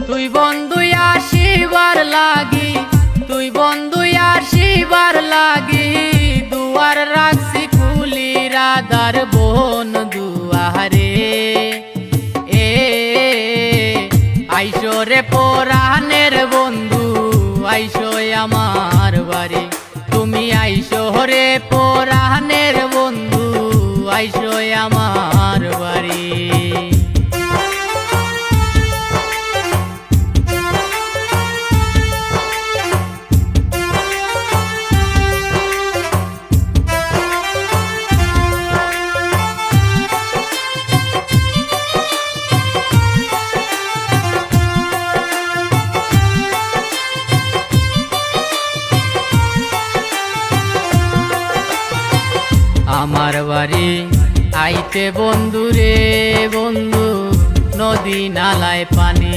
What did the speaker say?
তুই বন্ধু আসিবার লাগি, তুই বন্ধু আসিবার লাগি দুয়ার রাখছি খুলি রাধার বোন দুয়ারে। আইসো রে পরাণের বন্ধু আইসো আমার বাড়ি, তুমি আইসো রে পরাণের বন্ধু আইসো আমার বাড়ি। আমার বাড়ি আইতে বন্ধু রে বন্ধু, নদী নালায় পানি